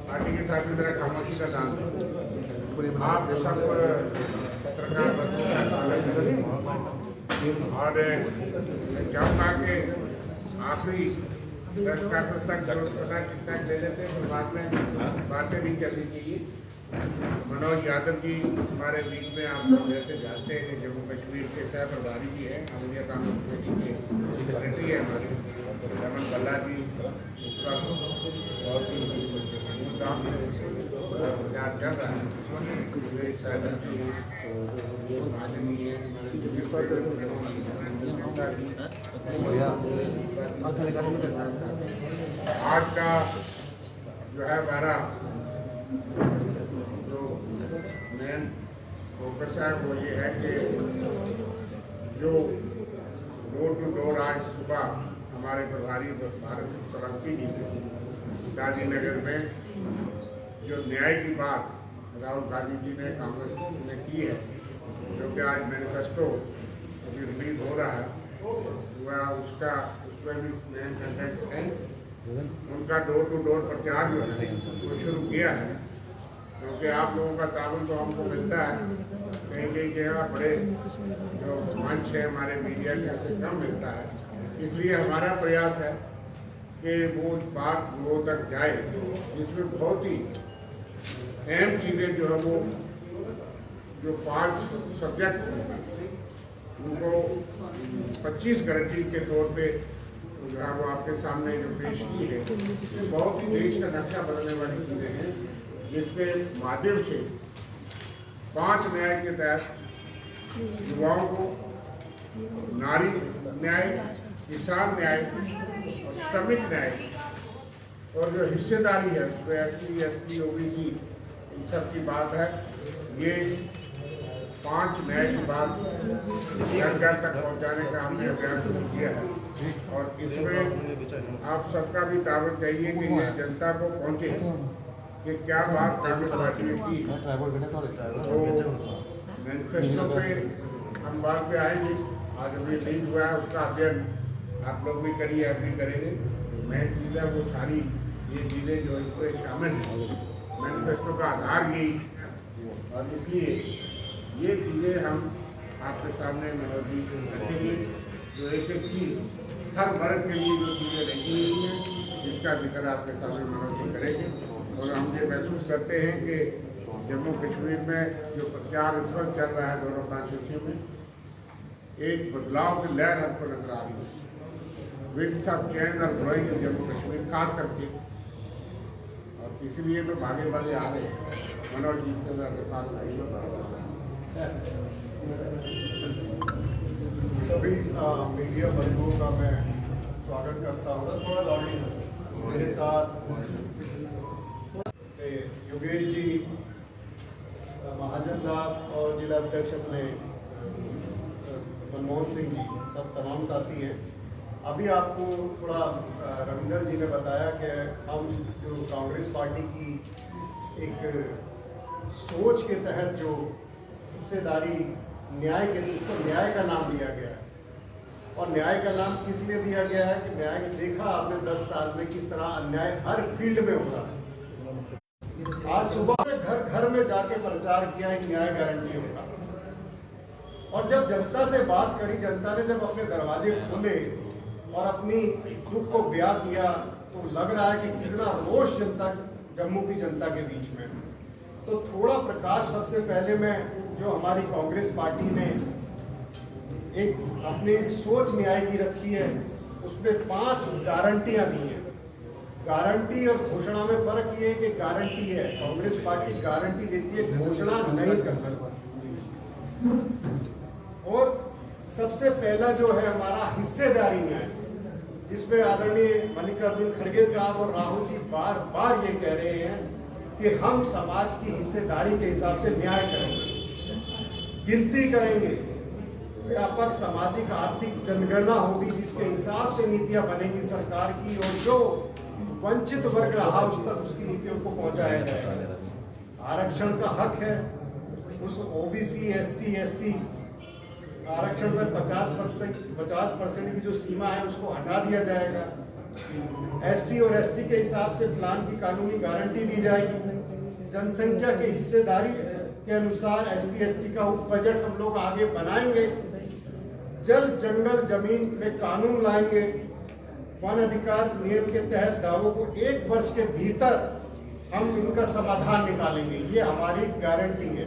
Party के साथ भी मेरा खामोशी का दान है। आप सब पत्रकार और मैं चाहूँगा कि आखिरी 10 कॉन्फ्रेंस तक छोटा ठीक ठाक ले लेते हैं, फिर बाद में बातें भी चलनी चाहिए। मनोज यादव जी हमारे बीच में आप लोग जैसे जानते हैं जम्मू कश्मीर के सह प्रभारी जी हैं, अहमदिया कांग्रेस कमेटी के सेक्रेटरी है हमारे रमन बल्ला जी, उसका बहुत ही काम प्रचार चल रहा है। आज का जो है हमारा जो मेन फोकस है वो ये है कि जो डोर टू डोर आज सुबह हमारे प्रभारी भारत सिंह सोलंकी जी गांधीनगर में जो न्याय की बात राहुल गांधी जी ने कांग्रेस ने की है, जो कि आज मैनिफेस्टो रिलीज हो रहा है, वह उसमें भी मेन कंटेंट्स हैं। उनका डोर टू डोर प्रचार जो है वो शुरू किया है, क्योंकि आप लोगों का ताबन तो हमको मिलता है, कहीं कहीं जगह बड़े जो मंच है हमारे मीडिया के से कम मिलता है। इसलिए हमारा प्रयास है कि वो बात लोगों तक जाए, जिसमें बहुत ही अहम चीज़ें जो है वो जो 5 सब्जेक्ट उनको 25 गारंटी के तौर पे जो है वो आपके सामने जो पेश की है, इसमें बहुत ही देश का नक्शा बदलने वाली चीज़ें हैं, जिसके माध्यम से 5 न्याय के तहत युवाओं को नारी न्याय, किसान न्याय और श्रमिक न्याय और जो हिस्सेदारी है उसको SC, ST, OBC इन सब की बात है। ये 5 न्याय की बात घर घर तक पहुंचाने का हमने अभियान शुरू किया है, और इसमें आप सबका भी दावत चाहिए कि ये जनता को पहुंचे कि क्या बात कांग्रेस पार्टी ने की। तो मैनिफेस्टो पे हम बात पे आएंगे, आज अभी रिलीज हुआ है, उसका अध्ययन आप लोग भी करिए, आप भी करेंगे। मेन चीज़ है वो सारी ये चीज़ें जो इसमें शामिल हैं, मैनिफेस्टो का आधार यही, और इसलिए ये चीज़ें हम आपके सामने मनोज जी रखेंगे, जो एक एक चीज़ हर वर्ग के लिए जो चीज़ें रखी हुई हैं, जिसका जिक्र आपके सामने मनोज जी करेंगे। और हम ये महसूस करते हैं कि जम्मू कश्मीर में जो प्रचार इस वक्त चल रहा है दोनों कॉन्स्टिट्यूशन में, एक बदलाव की लहर हमको नजर आ रही है। विंड्स ऑफ चेंज और ग्रोइंग इन जम्मू कश्मीर खास करके, और इसलिए तो भागे भागे आ रहे हैं। मनोज जी के पास सभी मीडिया बंधुओं का मैं स्वागत करता हूँ। मेरे साथ योगेश जी, महाजन साहब और जिला अध्यक्ष अपने मनमोहन सिंह जी, सब तमाम साथी हैं। अभी आपको थोड़ा रविंदर जी ने बताया कि हम जो कांग्रेस पार्टी की एक सोच के तहत जो हिस्सेदारी न्याय के, उसको न्याय का नाम दिया गया है। और न्याय का नाम किस लिए दिया गया है कि न्याय देखा आपने 10 साल में किस तरह अन्याय हर फील्ड में हो रहा है। आज सुबह घर घर में जाके प्रचार किया एक न्याय गारंटी होगा, और जब जनता से बात करी, जनता ने जब अपने दरवाजे खोले और अपनी दुख को बयां किया, तो लग रहा है कि कितना रोष जनता, जम्मू की जनता के बीच में। तो थोड़ा प्रकाश सबसे पहले मैं जो हमारी कांग्रेस पार्टी ने एक अपनी एक सोच न्याय की रखी है, उसमें 5 गारंटियां दी हैं। गारंटी और घोषणा में फर्क ये है कि गारंटी है, कांग्रेस पार्टी गारंटी देती है, घोषणा नहीं करती। और सबसे पहला जो है हमारा हिस्सेदारी न्याय, जिसमें आदरणीय मल्लिकार्जुन खड़गे साहब और राहुल जी बार बार ये कह रहे हैं कि हम समाज की हिस्सेदारी के हिसाब से न्याय करेंगे, गिनती करेंगे, व्यापक सामाजिक आर्थिक जनगणना होगी, जिसके हिसाब से नीतियां बनेंगी सरकार की, और जो वंचित वर्ग रहा उस तक उसकी नीतियों को पहुंचाया जाएगा। आरक्षण का हक है, उस OBC, ST, ST आरक्षण में 50% की जो सीमा है उसको हटा दिया जाएगा। SC और ST के हिसाब से प्लान की कानूनी गारंटी दी जाएगी। जनसंख्या की हिस्सेदारी के अनुसार ST SC का उप बजट हम लोग आगे बनाएंगे। जल जंगल जमीन में कानून लाएंगे। वन अधिकार नियम के तहत दावों को 1 वर्ष के भीतर हम इनका समाधान निकालेंगे, ये हमारी गारंटी है।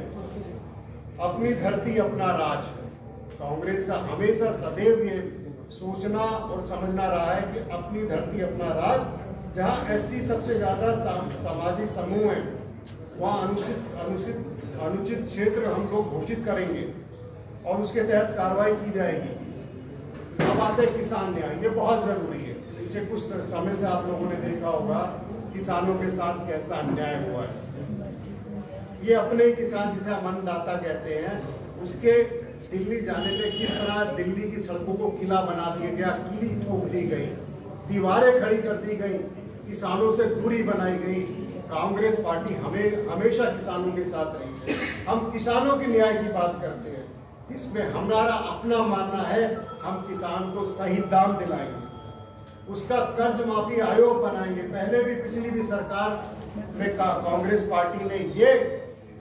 अपनी धरती अपना राज, कांग्रेस का हमेशा सदैव ये सोचना और समझना रहा है कि अपनी धरती अपना राज। जहां ST सबसे ज्यादा सामाजिक समूह है वहां अनुचित क्षेत्र हम लोग घोषित करेंगे और उसके तहत कार्रवाई की जाएगी। अब आते हैं किसान न्याय, ये बहुत जरूरी है। पीछे कुछ समय से आप लोगों ने देखा होगा किसानों के साथ कैसा अन्याय हुआ है। ये अपने ही किसान जिसे हम अन्नदाता कहते हैं, उसके दिल्ली जाने में किस तरह दिल्ली की सड़कों को किला बना दिया गया, कीली ठोक दी गई, दीवारें खड़ी कर दी गई, किसानों से दूरी बनाई गई। कांग्रेस पार्टी हमेशा किसानों के साथ रही है। हम किसानों की न्याय की बात करते हैं, इसमें हमारा अपना मानना है, हम किसान को सही दाम दिलाएंगे, उसका कर्ज माफी आयोग बनाएंगे। पहले भी पिछली भी सरकार में कांग्रेस पार्टी ने ये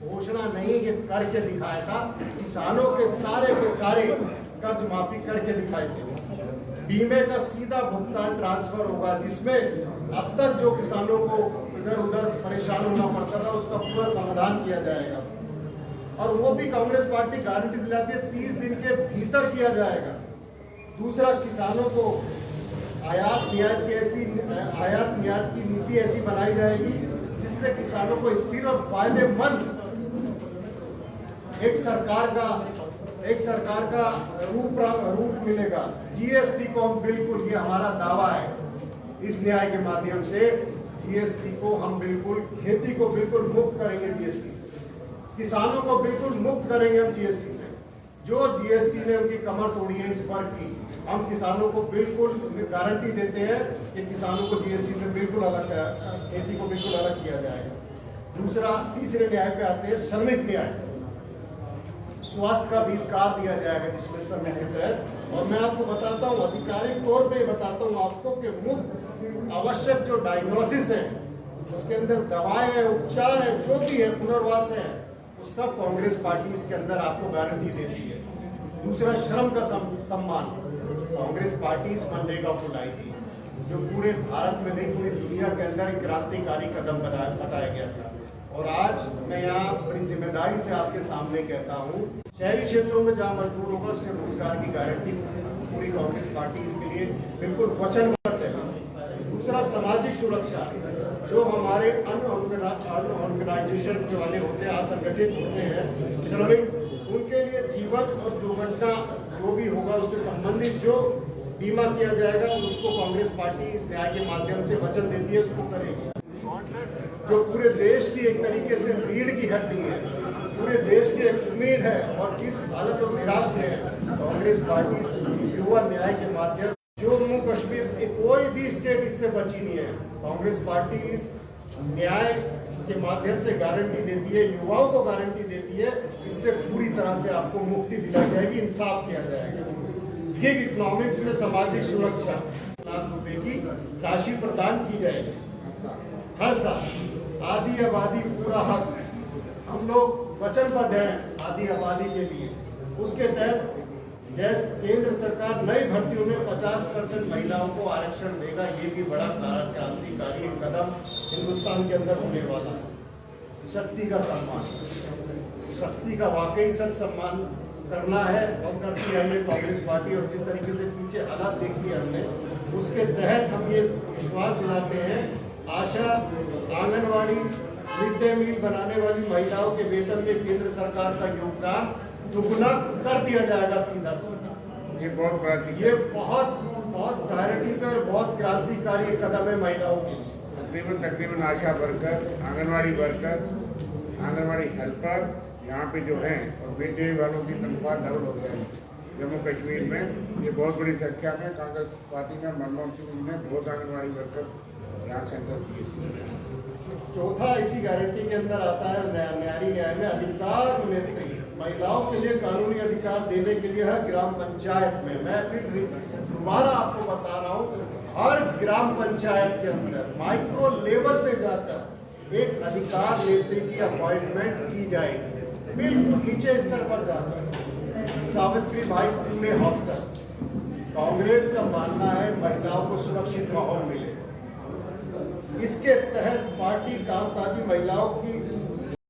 घोषणा नहीं ये करके दिखाया था, किसानों के सारे कर्ज माफी करके दिखाए थे। बीमे का सीधा भुगतान ट्रांसफर होगा, जिसमें अब तक जो किसानों को इधर उधर परेशान होना पड़ता था उसका पूरा समाधान किया जाएगा। और वो भी कांग्रेस पार्टी गारंटी दिलाती है 30 दिन के भीतर किया जाएगा। दूसरा, किसानों को आयात निर्यात की नीति ऐसी बनाई जाएगी जिससे किसानों को स्थिर और फायदेमंद एक सरकार का रूप मिलेगा। GST को हम बिल्कुल, ये हमारा दावा है, इस न्याय के माध्यम से GST को हम बिल्कुल, खेती को बिल्कुल मुक्त करेंगे GST से, किसानों को बिल्कुल मुक्त करेंगे हम GST से। जो GST ने उनकी कमर तोड़ी है इस वर्ग की, हम किसानों को बिल्कुल गारंटी देते हैं कि किसानों को GST से बिल्कुल अलग, खेती को बिल्कुल अलग किया जाएगा। दूसरा, तीसरे न्याय पे आते हैं श्रमिक न्याय। स्वास्थ्य का अधिकार दिया जाएगा जिसमें सम्मिलित है। और मैं आपको बताता हूँ, आधिकारिक तौर पे बताता हूँ आपको कि मुफ्त आवश्यक जो डायग्नोसिस है, उसके अंदर दवाएं हैं, उपचार है, जो भी है, पुनर्वास है, वो सब कांग्रेस पार्टी इसके अंदर आपको गारंटी देती है। दूसरा, श्रम का सम्मान। कांग्रेस पार्टी इस मनरेगा को लाई थी, जो पूरे भारत में नहीं पूरी दुनिया के अंदर एक क्रांतिकारी कदम बताया गया था। और आज मैं यहाँ बड़ी जिम्मेदारी से आपके सामने कहता हूँ, शहरी क्षेत्रों में जहाँ मजदूर होगा उसके रोजगार की गारंटी पूरी कांग्रेस पार्टी इसके लिए बिल्कुल वचनबद्ध है। दूसरा, सामाजिक सुरक्षा। जो हमारे अनऑर्गेनाइजेशन वाले होते हैं, असंगठित होते हैं, श्रमिक, उनके लिए जीवन और दुर्घटना जो भी होगा उससे संबंधित जो बीमा किया जाएगा, उसको कांग्रेस पार्टी इस न्याय के माध्यम से वचन देती है, उसको करेगी। जो पूरे देश की एक तरीके से रीढ़ की हड्डी है, पूरे देश की एक उम्मीद है, और इस हालत और निराश में कांग्रेस पार्टी युवा न्याय के माध्यम, जम्मू कश्मीर कोई भी स्टेट इससे बची नहीं है। कांग्रेस पार्टी इस न्याय के माध्यम से गारंटी देती है, युवाओं को गारंटी देती है, इससे पूरी तरह से आपको मुक्ति दिलाई जाएगी, इंसाफ किया जाएगा। गिग इकोनॉमिक्स में सामाजिक सुरक्षा, ₹1,00,000 की राशि प्रदान की जाएगी हर साल। आदि आबादी पूरा हक, हम लोग वचनबद्ध हैं आदि आबादी के लिए। उसके तहत केंद्र सरकार नई भर्तियों में 50% महिलाओं को आरक्षण देगा। ये भी बड़ा क्रांतिकारी कदम हिंदुस्तान के अंदर होने वाला है। शक्ति का सम्मान, शक्ति का वाकई सच सम्मान करना है और करती है ये कांग्रेस पार्टी। और जिस तरीके से पीछे हालात देखी है हमने, उसके तहत हम ये विश्वास दिलाते हैं, आशा, आंगनवाड़ी, मिड डे मील बनाने वाली महिलाओं के वेतन में केंद्र सरकार का योगदान दुगुना कर दिया जाएगा सीधा सीधा। ये बहुत प्रायोरिटी पर बहुत क्रांतिकारी कदम है महिलाओं के लिए। तकरीबन ASHA worker, anganwadi worker, anganwadi helper यहाँ पे जो हैं, और मिड डे वालों की तनख्वाह डबल हो गई जम्मू कश्मीर में। ये बहुत बड़ी संख्या में कांग्रेस पार्टी में मनमोहन सिंह ने बहुत आंगनवाड़ी वर्कर यहाँ सेंटर किए। चौथा इसी गारंटी के अंदर आता है न्यारी न्याय में अधिकार नेत्री। महिलाओं के लिए कानूनी अधिकार देने के लिए है ग्राम पंचायत में। मैं फिर दोबारा आपको बता रहा हूँ, हर ग्राम पंचायत के अंदर माइक्रो लेवल पे जाकर एक अधिकार नेत्री की अपॉइंटमेंट की जाएगी, बिल्कुल नीचे स्तर पर जाकर। Savitri by Phule hostel, Congress का मानना है महिलाओं को सुरक्षित माहौल मिले, इसके तहत पार्टी कामकाजी महिलाओं की